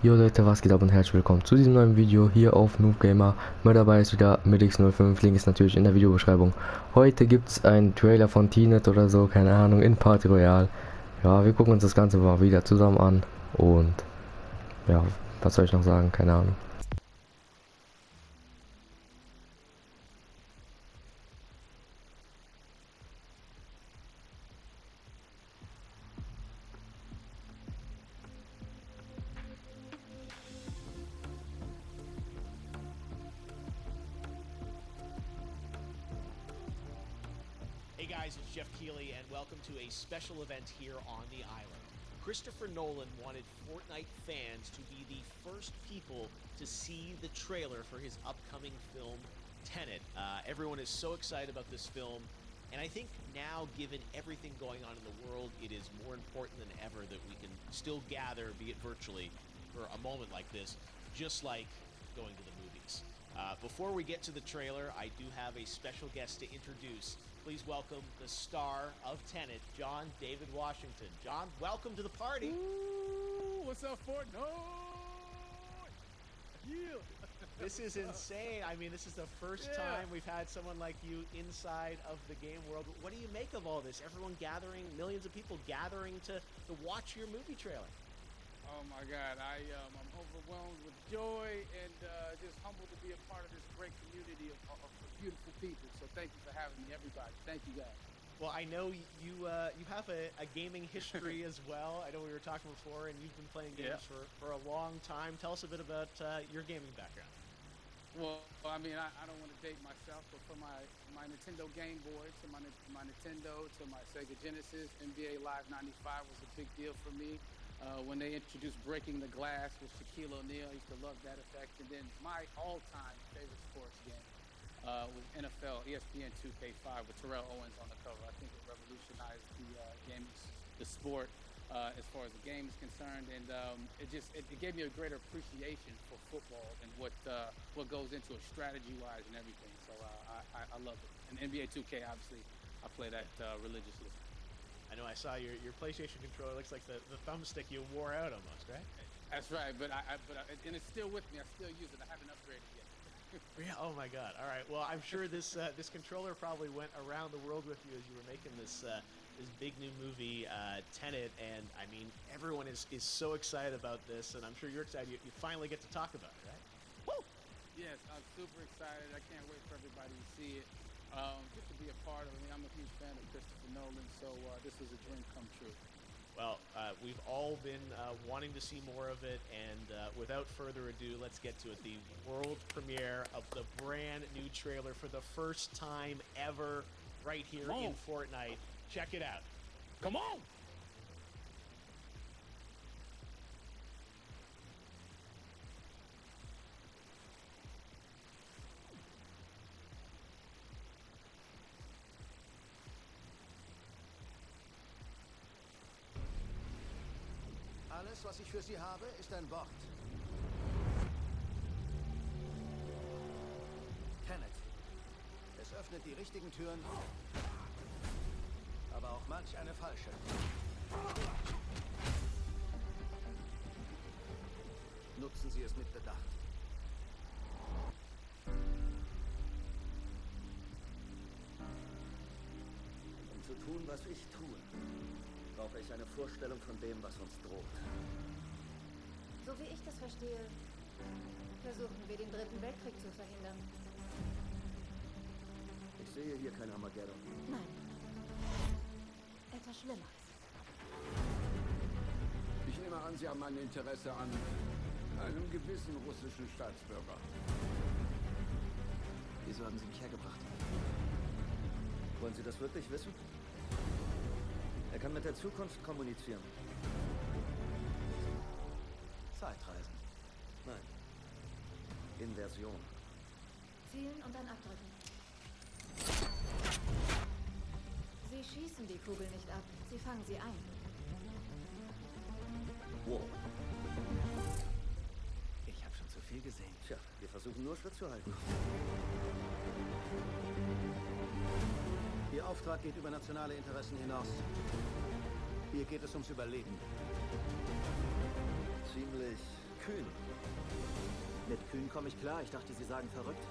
Jo Leute, was geht ab und herzlich willkommen zu diesem neuen Video hier auf Noob Gamer. Mit dabei ist wieder MICHTS05, Link ist natürlich in der Videobeschreibung. Heute gibt es einen Trailer von Tenet oder so, keine Ahnung, in Party Royale. Ja, wir gucken uns das Ganze mal wieder zusammen an und ja, was soll ich noch sagen, keine Ahnung. Hey guys, it's Jeff Keighley, and welcome to a special event here on the island. Christopher Nolan wanted Fortnite fans to be the first people to see the trailer for his upcoming film, Tenet. Everyone is so excited about this film, and I think now, given everything going on in the world, it is more important than ever that we can still gather, be it virtually, for a moment like this, just like going to the movies. Before we get to the trailer, I do have a special guest to introduce. Please welcome the star of Tenet, John David Washington. John, welcome to the party. Ooh, what's up, Fortnite? Yeah. This is insane. I mean, this is the first time we've had someone like you inside of the game world. What do you make of all this? Everyone gathering, millions of people gathering to watch your movie trailer. Oh my God, I'm overwhelmed with joy and just humbled to be a part of this great community of beautiful people. So thank you for having me, everybody. Thank you, guys. Well, I know you have a gaming history as well. I know we were talking before, and you've been playing games for a long time. Tell us a bit about your gaming background. Well, I mean, I don't want to date myself, but from my Nintendo Game Boy to my Nintendo to my Sega Genesis, NBA Live 95 was a big deal for me. When they introduced Breaking the Glass with Shaquille O'Neal, I used to love that effect. And then my all-time favorite sports game was NFL ESPN 2K5 with Terrell Owens on the cover. I think it revolutionized the sport as far as the game is concerned, and it gave me a greater appreciation for football and what goes into it strategy-wise and everything. So I love it. And NBA 2K, obviously, I play that religiously. I know I saw your PlayStation controller. Looks like the thumbstick you wore out almost, right? That's right, but and it's still with me. I still use it. I haven't upgraded yet. Yeah. Oh my God. All right. Well, I'm sure this controller probably went around the world with you as you were making this big new movie, Tenet. And I mean, everyone is so excited about this, and I'm sure you're excited. You finally get to talk about it, right? Woo! Yes, I'm super excited. I can't wait for everybody to see it. Just to be a part of it. I mean, I'm a huge fan of Christopher Nolan, so this is a dream come true. Well, we've all been wanting to see more of it, and without further ado, let's get to it. The world premiere of the brand new trailer for the first time ever right here in Fortnite. Check it out. Come on! Alles, was ich für Sie habe, ist ein Wort. Tenet. Es öffnet die richtigen Türen, aber auch manch eine falsche. Nutzen Sie es mit Bedacht. Um zu tun, was ich tue, brauche ich eine Vorstellung von dem, was uns droht. So wie ich das verstehe, versuchen wir den Dritten Weltkrieg zu verhindern. Ich sehe hier kein Armageddon. Nein. Etwas Schlimmeres. Ich nehme an, Sie haben ein Interesse an einem gewissen russischen Staatsbürger. Wieso haben Sie mich hergebracht? Wollen Sie das wirklich wissen? Er kann mit der Zukunft kommunizieren. Zeitreisen. Nein. Inversion. Zielen und dann abdrücken. Sie schießen die Kugel nicht ab, sie fangen sie ein. Wow. Ich habe schon zu viel gesehen. Tja, wir versuchen nur Schritt zu halten. Ihr Auftrag geht über nationale Interessen hinaus. Hier geht es ums Überleben. Ziemlich Kühn. Mit Kühn komme ich klar. Ich dachte, Sie sagen verrückt.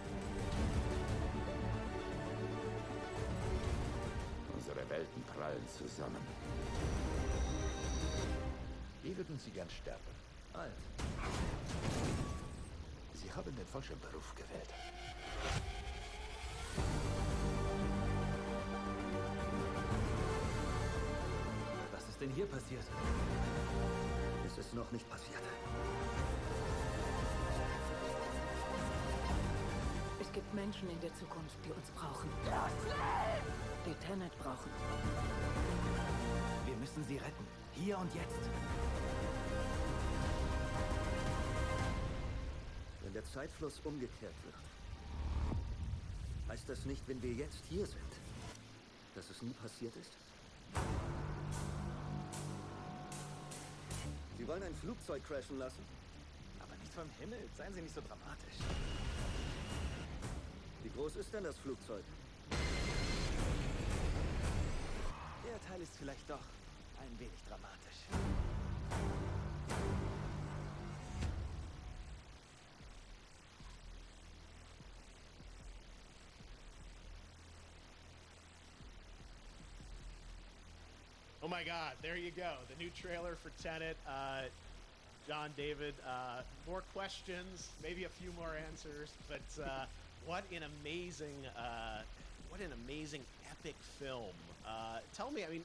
Unsere Welten prallen zusammen. Wie würden Sie gern sterben? Alt. Sie haben den falschen Beruf gewählt. Was ist denn hier passiert? Es ist noch nicht passiert. Es gibt Menschen in der Zukunft, die uns brauchen. Die Tenet brauchen. Wir müssen sie retten. Hier und jetzt. Wenn der Zeitfluss umgekehrt wird, heißt das nicht, wenn wir jetzt hier sind, dass es nie passiert ist? Sie wollen ein Flugzeug crashen lassen? Aber nicht vom Himmel. Seien Sie nicht so dramatisch. Wie groß ist denn das Flugzeug? Der Teil ist vielleicht doch ein wenig dramatisch. Oh my God, there you go. The new trailer for Tenet. John, David, more questions, maybe a few more answers, but what an amazing epic film. Tell me, I mean,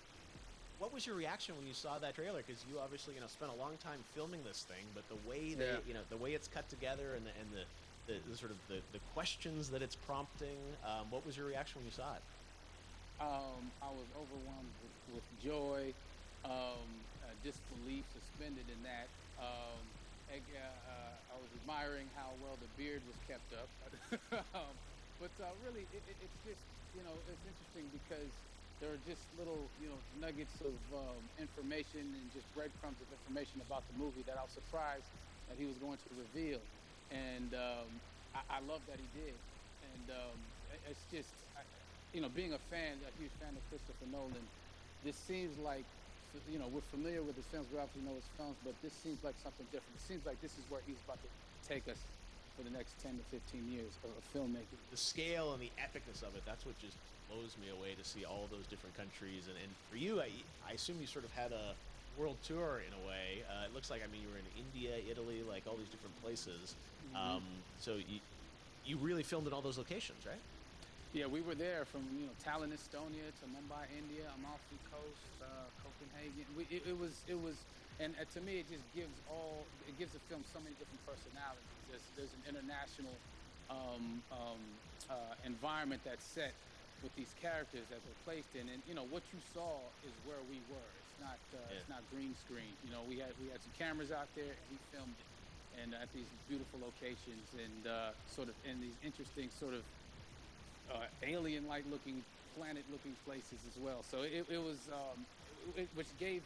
what was your reaction when you saw that trailer? Because you obviously, spent a long time filming this thing, but the way they, the way it's cut together and the sort of the questions that it's prompting, what was your reaction when you saw it? I was overwhelmed with joy, disbelief suspended in that. I was admiring how well the beard was kept up. But really, it's just, it's interesting because there are just little, nuggets of information and just breadcrumbs of information about the movie that I was surprised that he was going to reveal. And I love that he did. And it's just, being a fan, a huge fan of Christopher Nolan, this seems like, we're familiar with his films, we obviously know his films, but this seems like something different. It seems like this is where he's about to take us for the next 10 to 15 years of filmmaking. The scale and the epicness of it, that's what just blows me away to see all those different countries. And for you, I assume you sort of had a world tour in a way. It looks like, you were in India, Italy, like all these different places. So you really filmed in all those locations, right? Yeah, we were there from Tallinn, Estonia to Mumbai, India, Amalfi Coast, Copenhagen. It was, and to me, it just gives the film so many different personalities. There's an international environment that's set with these characters that they're placed in, and what you saw is where we were. It's not green screen. We had some cameras out there, and we filmed it, and at these beautiful locations, and sort of in these interesting sort of alien-like looking, planet-looking places as well. So it was, which gave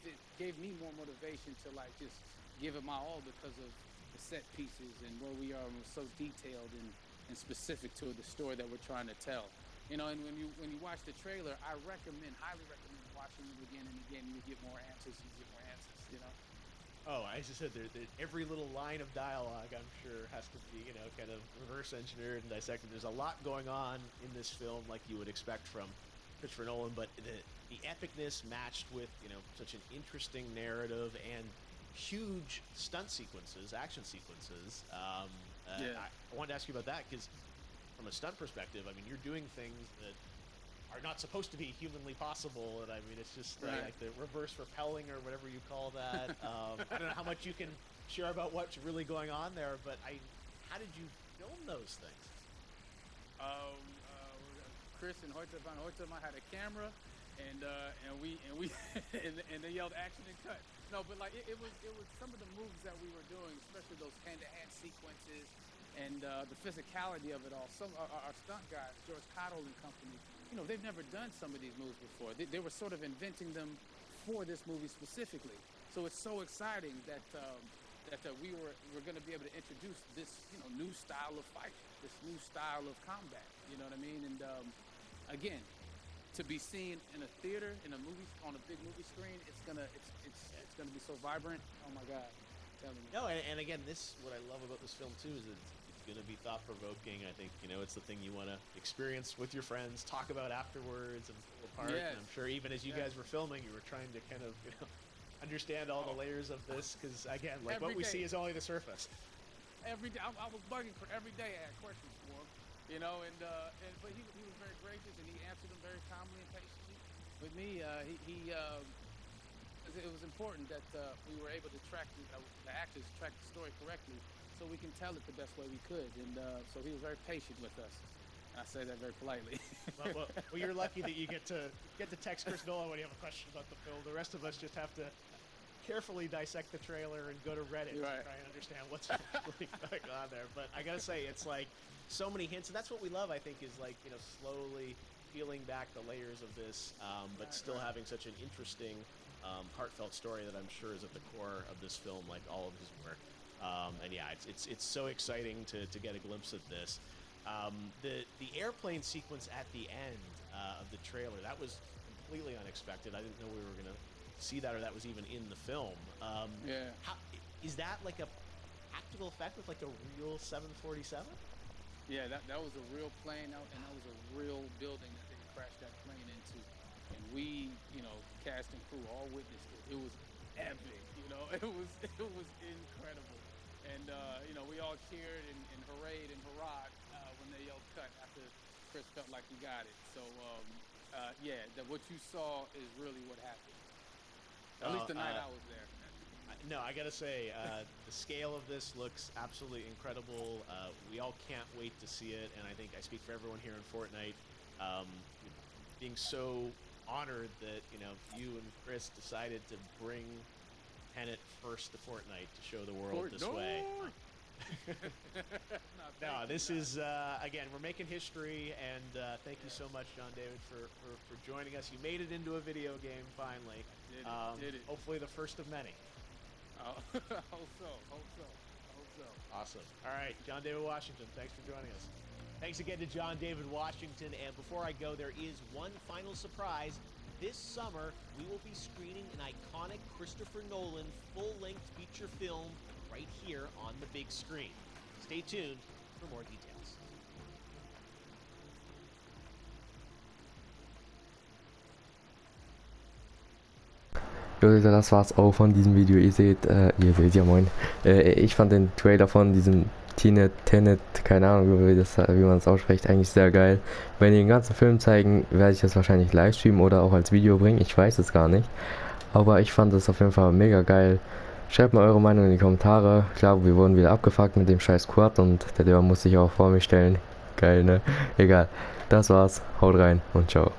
me more motivation to just give it my all because of the set pieces and where we are, and we're so detailed and specific to the story that we're trying to tell. And when you watch the trailer, I highly recommend watching it again and again. You get more answers. Oh, as I said, every little line of dialogue, I'm sure, has to be, kind of reverse engineered and dissected. There's a lot going on in this film, like you would expect from Christopher Nolan, but the epicness matched with, such an interesting narrative and huge stunt sequences, action sequences. I wanted to ask you about that, because from a stunt perspective, you're doing things that are not supposed to be humanly possible, and it's just like the reverse rappelling or whatever you call that. I don't know how much you can share about what's really going on there, but how did you film those things? Chris and Hoyte van Hoytema had a camera, and we and they yelled action and cut. No, but it was some of the moves that we were doing, especially those hand-to-hand sequences and the physicality of it all. Some our stunt guys, George Cottle and company, they've never done some of these moves before. They were sort of inventing them for this movie specifically. So it's so exciting that we're going to be able to introduce this new style of fight, this new style of combat. You know what I mean? And again, to be seen in a theater, in a movie, on a big movie screen, it's gonna be so vibrant. Oh my God! telling you. No, and again, what I love about this film too is that it's going to be thought-provoking. I think, it's the thing you want to experience with your friends, talk about afterwards, and pull apart. Yes. And I'm sure even as you guys were filming, you were trying to kind of, understand all the layers of this, because again, like what we see is only the surface. Every day, I was bugging for every day. I had questions for him, but he was very gracious, and he answered them very calmly and patiently. With me, it was important that we were able to the actors track the story correctly, so we can tell it the best way we could. And so he was very patient with us. I say that very politely. well, you're lucky that you get to text Chris Nolan when you have a question about the film. The rest of us just have to carefully dissect the trailer and go to Reddit to try and understand what's really going on there. But I gotta say, it's like so many hints, and that's what we love. I think is like slowly peeling back the layers of this, but still having such an interesting, heartfelt story that I'm sure is at the core of this film, like all of his work. And yeah, it's so exciting to get a glimpse of this. The airplane sequence at the end of the trailer, that was completely unexpected. I didn't know we were gonna see that, or that was even in the film. Is that like a practical effect with like a real 747? Yeah, that was a real plane, and that was a real building that they crashed that plane into. And we, cast and crew all witnessed it. It was epic, it was incredible. And we all cheered and hurrayed and hurrahed when they yelled cut after Chris felt like he got it. So what you saw is really what happened. At least the night I was there. No, I gotta say, the scale of this looks absolutely incredible. We all can't wait to see it, and I think I speak for everyone here in Fortnite, being so honored that you and Chris decided to bring Tenet first to Fortnite to show the world this way. No, this is again, we're making history, and thank you so much, John David, for joining us. You made it into a video game finally. Did it. Hopefully the first of many. Hope so. Awesome. All right, John David Washington, thanks for joining us. Thanks again to John David Washington. And before I go, there is one final surprise. This summer, we will be screening an iconic Christopher Nolan full-length feature film right here on the big screen. Stay tuned for more details. Jo Leute, das war's auch von diesem Video. Ihr seht, ja moin. Ich fand den Trailer von diesem Tenet, keine Ahnung, wie man es ausspricht, eigentlich sehr geil. Wenn die den ganzen Film zeigen, werde ich das wahrscheinlich live streamen oder auch als Video bringen. Ich weiß es gar nicht. Aber ich fand es auf jeden Fall mega geil. Schreibt mal eure Meinung in die Kommentare. Klar, wir wurden wieder abgefuckt mit dem scheiß Quad und der Dörr muss sich auch vor mich stellen. Geil, ne? Egal. Das war's. Haut rein und ciao.